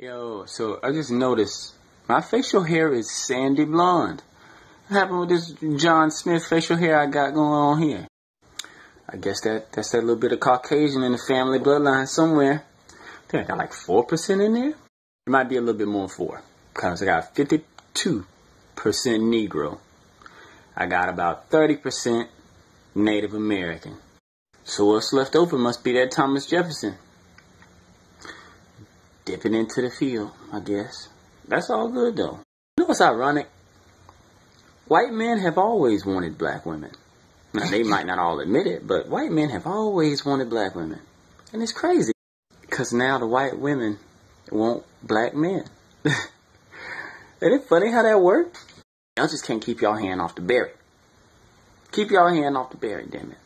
Yo, so I just noticed my facial hair is sandy blonde. What happened with this John Smith facial hair I got going on here? I guess that's that little bit of Caucasian in the family bloodline somewhere. I think I got like 4% in there. It might be a little bit more than 4. Because I got 52% Negro. I got about 30% Native American. So what's left over must be that Thomas Jefferson. Dipping into the field, I guess. That's all good though. You know what's ironic? White men have always wanted black women. Now they might not all admit it, but white men have always wanted black women. And it's crazy. Because now the white women want black men. Isn't it funny how that works? Y'all just can't keep y'all hand off the berry. Keep y'all hand off the berry, damn it.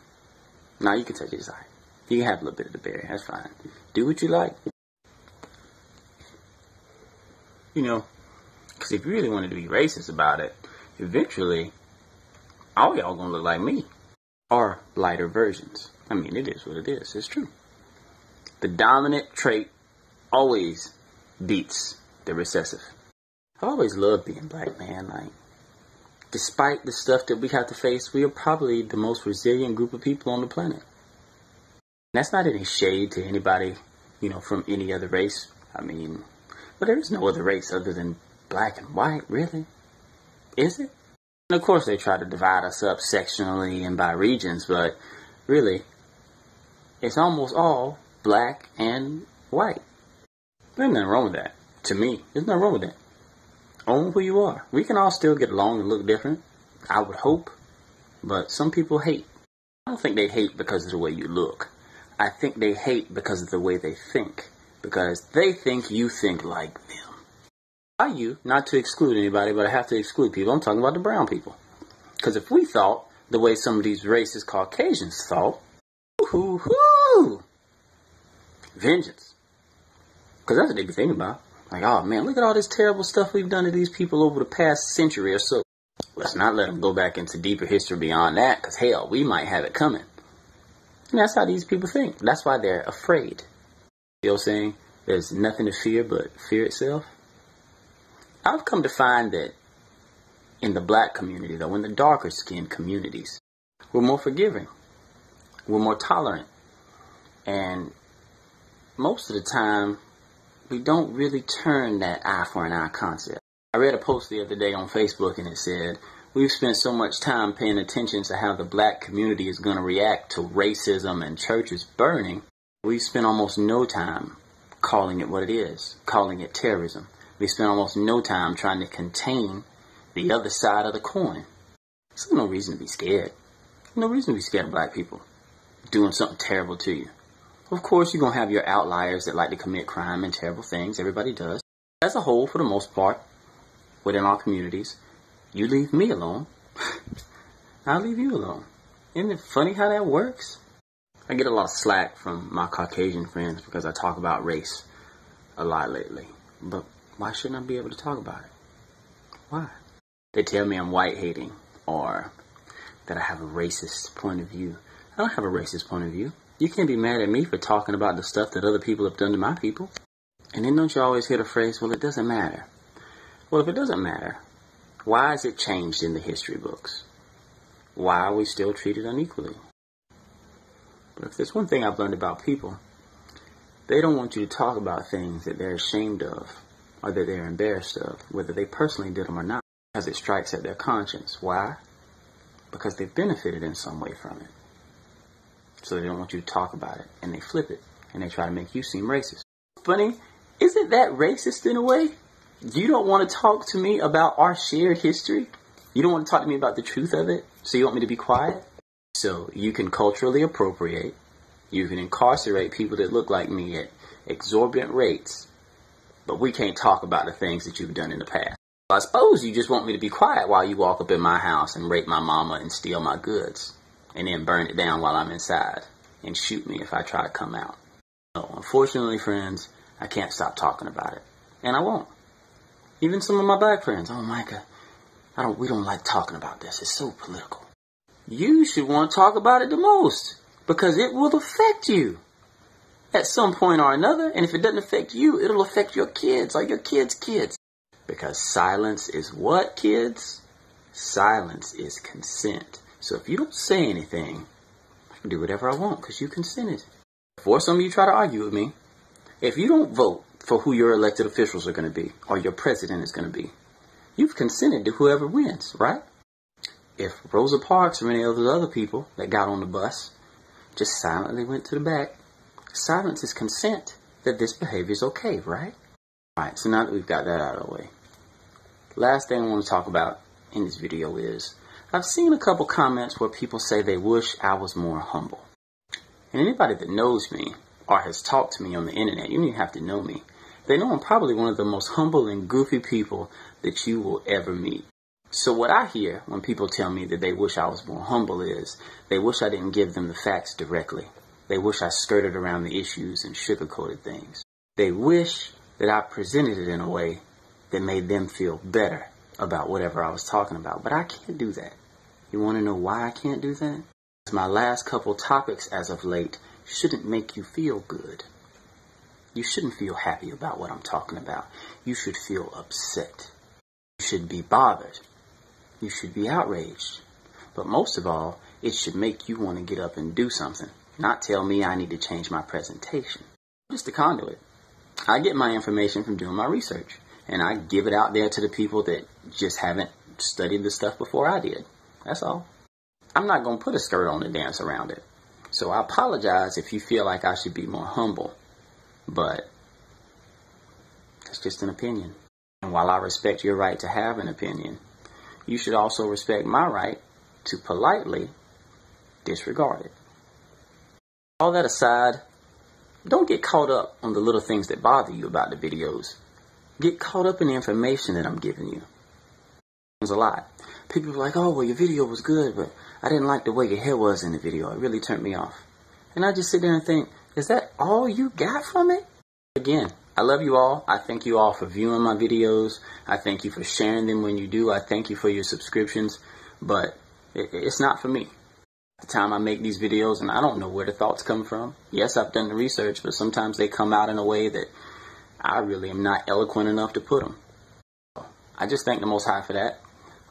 Now you can touch his eye. You can have a little bit of the berry, that's fine. Do what you like. You know, because if you really wanted to be racist about it, eventually, all y'all gonna look like me. Or lighter versions. I mean, it is what it is. It's true. The dominant trait always beats the recessive. I've always loved being black, man. Like, despite the stuff that we have to face, we are probably the most resilient group of people on the planet. That's not any shade to anybody, you know, from any other race. I mean, but there is no other race other than black and white, really? Is it? And of course they try to divide us up sectionally and by regions, but really, it's almost all black and white. There's nothing wrong with that. To me, there's nothing wrong with that. Own who you are. We can all still get along and look different, I would hope, but some people hate. I don't think they hate because of the way you look. I think they hate because of the way they think. Because they think you think like them. By you, not to exclude anybody, but I have to exclude people. I'm talking about the brown people. Because if we thought the way some of these racist Caucasians thought, vengeance. Because that's what they be thinking about. Like, oh man, look at all this terrible stuff we've done to these people over the past century or so. Let's not let them go back into deeper history beyond that, because hell, we might have it coming. And that's how these people think. That's why they're afraid. You know what I'm saying? There's nothing to fear but fear itself. I've come to find that in the black community, though, in the darker skinned communities, we're more forgiving. We're more tolerant. And most of the time, we don't really turn that eye for an eye concept. I read a post the other day on Facebook and it said, we've spent so much time paying attention to how the black community is going to react to racism and churches burning. We've spent almost no time calling it what it is, calling it terrorism. We spent almost no time trying to contain the other side of the coin. There's no reason to be scared. No reason to be scared of black people doing something terrible to you. Of course, you're going to have your outliers that like to commit crime and terrible things. Everybody does. As a whole, for the most part, within our communities, you leave me alone, I'll leave you alone. Isn't it funny how that works? I get a lot of slack from my Caucasian friends because I talk about race a lot lately. But why shouldn't I be able to talk about it? Why? They tell me I'm white hating or that I have a racist point of view. I don't have a racist point of view. You can't be mad at me for talking about the stuff that other people have done to my people. And then don't you always hear the phrase, well, it doesn't matter. Well, if it doesn't matter, why is it changed in the history books? Why are we still treated unequally? But if there's one thing I've learned about people, they don't want you to talk about things that they're ashamed of or that they're embarrassed of, whether they personally did them or not, because it strikes at their conscience. Why? Because they've benefited in some way from it. So they don't want you to talk about it, and they flip it, and they try to make you seem racist. Funny, isn't that racist in a way? You don't want to talk to me about our shared history? You don't want to talk to me about the truth of it? So you want me to be quiet? So you can culturally appropriate, you can incarcerate people that look like me at exorbitant rates, but we can't talk about the things that you've done in the past. I suppose you just want me to be quiet while you walk up in my house and rape my mama and steal my goods, and then burn it down while I'm inside, and shoot me if I try to come out. No, unfortunately, friends, I can't stop talking about it, and I won't. Even some of my black friends, oh Micah, we don't like talking about this, it's so political. You should want to talk about it the most, because it will affect you. at some point or another, and if it doesn't affect you, it'll affect your kids or your kids' kids. Because silence is what, kids? Silence is consent. So if you don't say anything, I can do whatever I want because you consented. Before some of you try to argue with me, if you don't vote for who your elected officials are going to be or your president is going to be, you've consented to whoever wins, right? If Rosa Parks or any of those other people that got on the bus just silently went to the back, silence is consent that this behavior is okay, right? Alright, so now that we've got that out of the way, last thing I want to talk about in this video is I've seen a couple comments where people say they wish I was more humble. And anybody that knows me or has talked to me on the internet, you don't even have to know me, they know I'm probably one of the most humble and goofy people that you will ever meet. So what I hear when people tell me that they wish I was more humble is they wish I didn't give them the facts directly. They wish I skirted around the issues and sugarcoated things. They wish that I presented it in a way that made them feel better about whatever I was talking about. But I can't do that. You want to know why I can't do that? Because my last couple topics as of late shouldn't make you feel good. You shouldn't feel happy about what I'm talking about. You should feel upset. You should be bothered. You should be outraged. But most of all, it should make you want to get up and do something. Not tell me I need to change my presentation. I'm just a conduit. I get my information from doing my research. And I give it out there to the people that just haven't studied the stuff before I did. That's all. I'm not going to put a skirt on to dance around it. So I apologize if you feel like I should be more humble. But that's just an opinion. And while I respect your right to have an opinion, you should also respect my right to politely disregard it. All that aside, don't get caught up on the little things that bother you about the videos. Get caught up in the information that I'm giving you. There's a lot. People are like, oh, well, your video was good, but I didn't like the way your hair was in the video. It really turned me off. And I just sit there and think, is that all you got from it? Again, I love you all. I thank you all for viewing my videos. I thank you for sharing them when you do. I thank you for your subscriptions. But it's not for me. At the time I make these videos, and I don't know where the thoughts come from. Yes, I've done the research, but sometimes they come out in a way that I really am not eloquent enough to put them. So I just thank the Most High for that.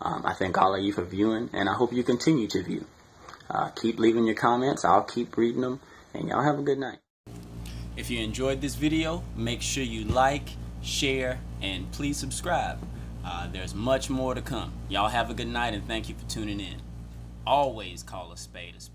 I thank all of you for viewing, and I hope you continue to view. Keep leaving your comments. I'll keep reading them, and y'all have a good night. If you enjoyed this video, make sure you like, share, and please subscribe. There's much more to come. Y'all have a good night, and thank you for tuning in. Always call a spade a spade.